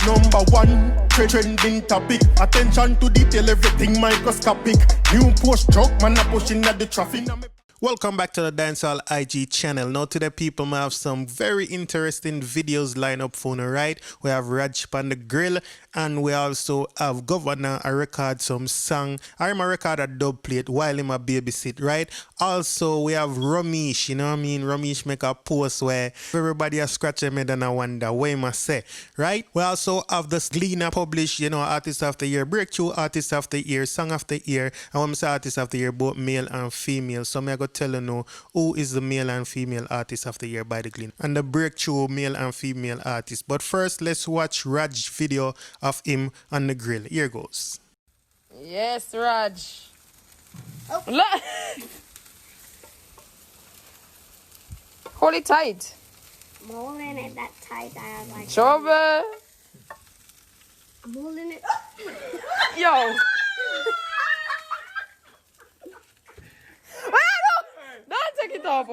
Number one, trending topic. Attention to detail, everything microscopic. New post truck, man a pushing at the traffic. Welcome back to the Dancehall IG channel. Now today people might have some very interesting videos lined up for you, right? We have Raj on the grill and we also have Govana I record some song. I'm a record a dub plate while him a babysit, right? Also we have Romeich, you know what I mean? Romeich make a post where everybody a scratch their head and I wonder what him a say, right? We also have this Gleaner published, you know, Artist of the Year, Breakthrough Artist of the Year, Song of the Year, and when I say Artist of the Year, both male and female. So I go tell you now who is the male and female artist of the year by the Gleaner and the breakthrough male and female artist. But first, let's watch Raj video of him on the grill. Here goes. Yes, Raj. Oh. Hold it tight. I'm holding it that tight. I have like. Trouble. I'm holding it. Yo. Don't take it off.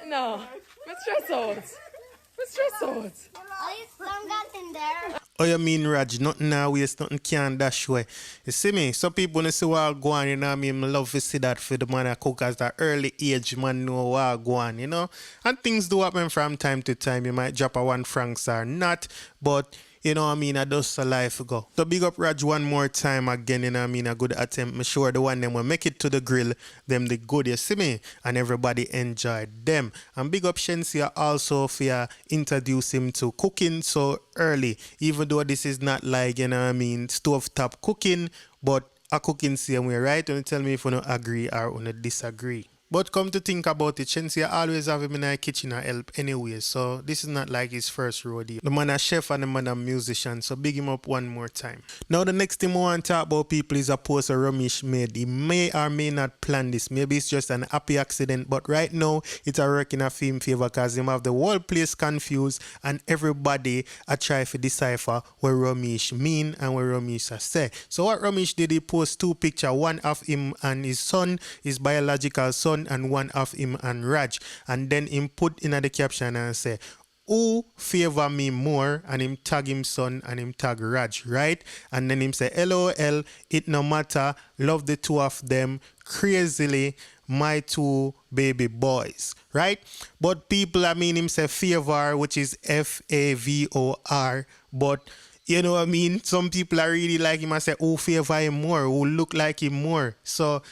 No. I'm stressed out. I'm stressed out. At least some got in there. Oh, you mean, Raj? Nothing now waste, nothing can dash way. You see me? Some people when they see what go on, you know what I mean? I love to see that for the man that cook as that early age man know what go on, you know? And things do happen from time to time. You might drop a 1 francs or not, but you know what I mean, I just a life ago. So big up Raj one more time again, you know what I mean, a good attempt. I'm sure the one them will make it to the grill, them the good, you see me? And everybody enjoyed them. And big up Shenseea also for introduce him to cooking so early. Even though this is not like, you know what I mean, stovetop cooking, but a cooking same way, right? Don't tell me if you don't agree or you don't disagree. But come to think about it, Shenseea always have him in the kitchen to help anyway, so this is not like his first rodeo. The man a chef and the man a musician, so big him up one more time. Now the next thing I want to talk about people is a post that Ramesh made. He may or may not plan this, maybe it's just an happy accident, but right now it's a work in a film favor because him have the whole place confused and everybody a try to decipher what Ramesh mean and what Ramesh say. So what Ramesh did, he post 2 pictures, one of him and his son, his biological son, and one of him and Raj, and then him put in the caption and say who favor me more, and him tag him son and him tag Raj, right? And then him say LOL, it no matter, love the 2 of them crazily, my 2 baby boys, right? But people, I mean, him say favor, which is FAVOR, but you know what I mean, some people are really like him and say who favor him more, who look like him more. So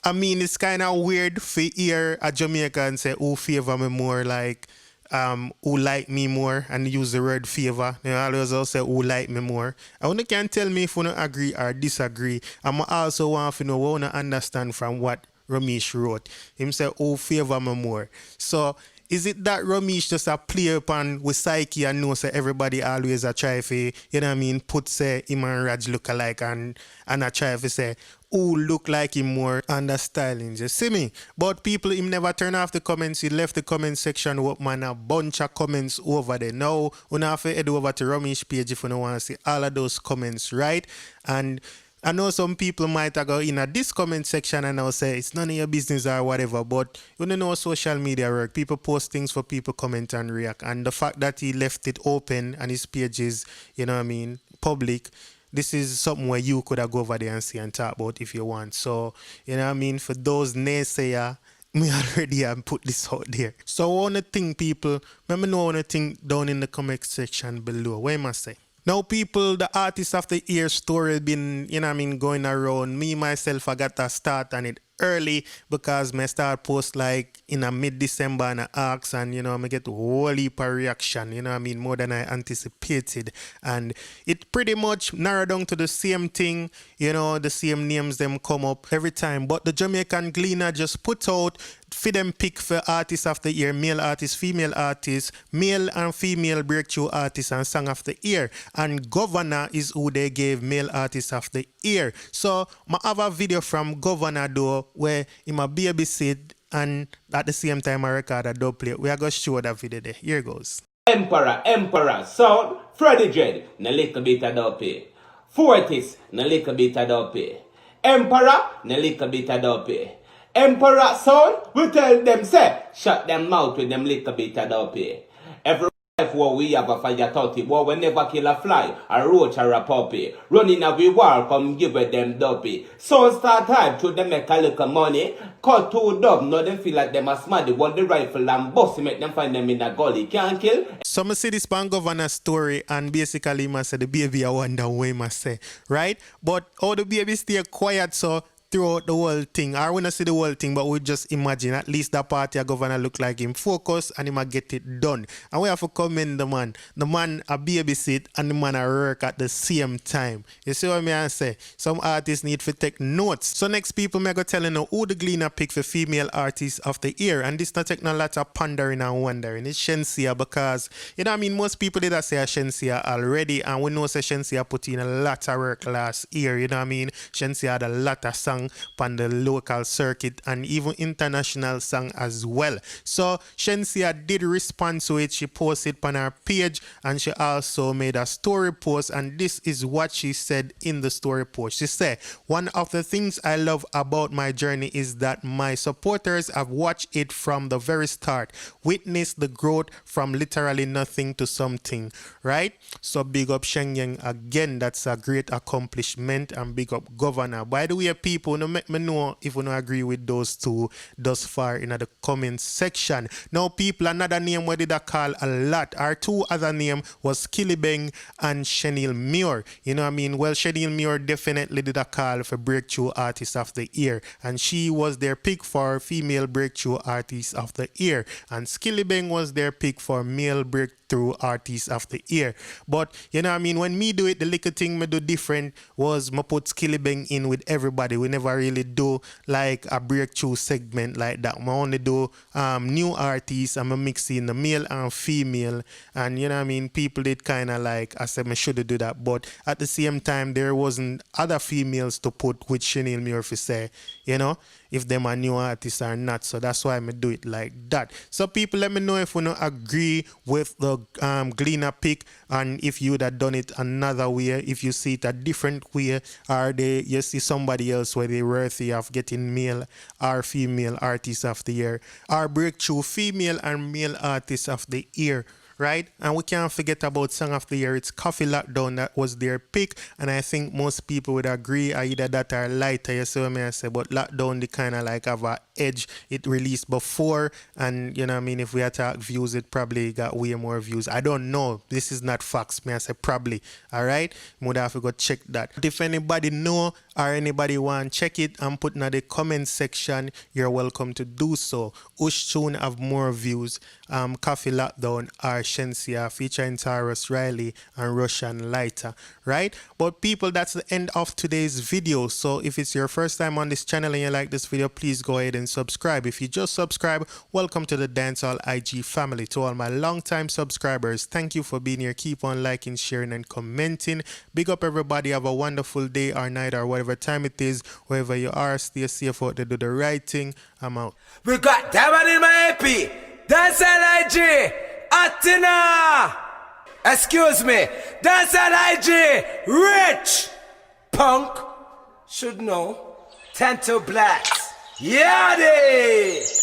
I mean, it's kind of weird for hear a Jamaican say who favor me more, like who like me more, and use the word favor. They always also say who like me more. I only can tell me if you don't agree or disagree. I'm also want to know what you understand from what Ramesh wrote. Him say who favor me more. So is it that Romeich just a play upon with psyche and know say everybody always a try for, you know what I mean, put say him and Raj look alike and a try for say who look like him more and the styling, you see me? But people, him never turn off the comments. He left the comment section open and a bunch of comments over there. Now, you have to head over to Romeich page if you don't want to see all of those comments, right? And I know some people might go in this comment section and I'll say it's none of your business or whatever, but you don't know how social media work. People post things for people comment and react. And the fact that he left it open and his page is, you know what I mean, public, this is something where you could have go over there and see and talk about if you want. So, you know what I mean, for those naysayer, me already put this out there. So I want to think, people, let me know what you think down in the comment section below. What am I say? Now, people, the Artist of the Year story been, you know what I mean, going around. Me, myself, I got to start on it early because I start post like in a mid-December and I ask and, you know, I get a whole heap of reaction, you know what I mean, more than I anticipated. And it pretty much narrowed down to the same thing, you know, the same names them come up every time. But the Jamaican Gleaner just put out for them pick for Artist of the Year, male artist, female artist, male and female breakthrough artist and song of the year. And Govana is who they gave male artist of the year. So I have a video from Govana though where he my babysit and at the same time I record a dub play. We are going to show that video there. Here goes. Emperor, sound, Freddy Dread, na little bit of dopey. Fortis, na little bit of dopey. Emperor, na little bit of dopey. Emperor sound, we tell them say, shut them mouth with them little bit of dopey. Every War we have a fire 30, war we never kill a fly, a roach or a puppy. Running a we war, come give it them dopey. So start time to them make a little money. Cut two dub, no them feel like them a smarty. Want the rifle and bust, make them find them in a gully. Can't kill. So I see this pan Govana story and basically I say the baby I wonder what I say, right? But how the baby stay quiet so throughout the whole thing. I want to see the whole thing, but we just imagine at least that party a Governor look like him focus and he might get it done. And we have to commend the man. The man a babysit and the man a work at the same time. You see what I say? Some artists need to take notes. So next people may go telling you who the Gleaner pick for female artists of the year. And this not taking a lot of pondering and wondering. It's Shenseea because, you know what I mean, most people did say Shenseea already and we know say Shenseea put in a lot of work last year. You know what I mean? Shenseea had a lot of songs on the local circuit and even international song as well. So Shenseea did respond to it. She posted on her page and she also made a story post, and this is what she said in the story post. She said, "One of the things I love about my journey is that my supporters have watched it from the very start, witnessed the growth from literally nothing to something," right? So big up Shenseea again. That's a great accomplishment, and big up Governor. By the way, people, no make me know if you don't agree with those two thus far in the comment section. Now people, another name what did I call a lot. Our two other name was Skillibeng and Chenille Muir. You know what I mean? Well, Chenille Muir definitely did a call for Breakthrough Artist of the Year, and she was their pick for Female Breakthrough Artist of the Year, and Skillibeng was their pick for Male Breakthrough Artist of the Year. But you know what I mean, when me do it, the little thing me do different was me put Skillibeng in with everybody. We never really do like a breakthrough segment like that. I only do new artists and I mix in the male and female, and you know what I mean, people did kind of like, I said I should do that, but at the same time there wasn't other females to put with Chenille Muir to say, you know, if them are new artists or not. So that's why I do it like that. So people, let me know if you don't agree with the Gleaner pick, and if you would have done it another way, if you see it a different way, or you see somebody else where they worthy of getting male or female artist of the year, or breakthrough female and male artist of the year. Right? And we can't forget about Song of the Year. It's Coffee Lockdown that was their pick, and I think most people would agree either that or Lighter, you see what I say, but Lockdown they kind of like have a edge. It released before, and you know what I mean, if we attack views, it probably got way more views. I don't know. This is not facts. I say probably. Alright? We would have to go check that. But if anybody know or anybody want check it and put in the comment section, you're welcome to do so. Which tune have more views? Coffee Lockdown or Shenseea featuring Taurus Riley and Russian Lighter, right? But people, that's the end of today's video. So if it's your first time on this channel and you like this video, please go ahead and subscribe. If you just subscribe, welcome to the Dancehall IG family. To all my long-time subscribers, thank you for being here. Keep on liking, sharing, and commenting. Big up everybody. Have a wonderful day or night or whatever time it is. Wherever you are, stay safe out there. Do the right thing. I'm out. We got that one in my AP. Dancehall IG. Atina. Excuse me. Dancehall IG. Rich. Punk. Should know. Tento Blacks. Yadi.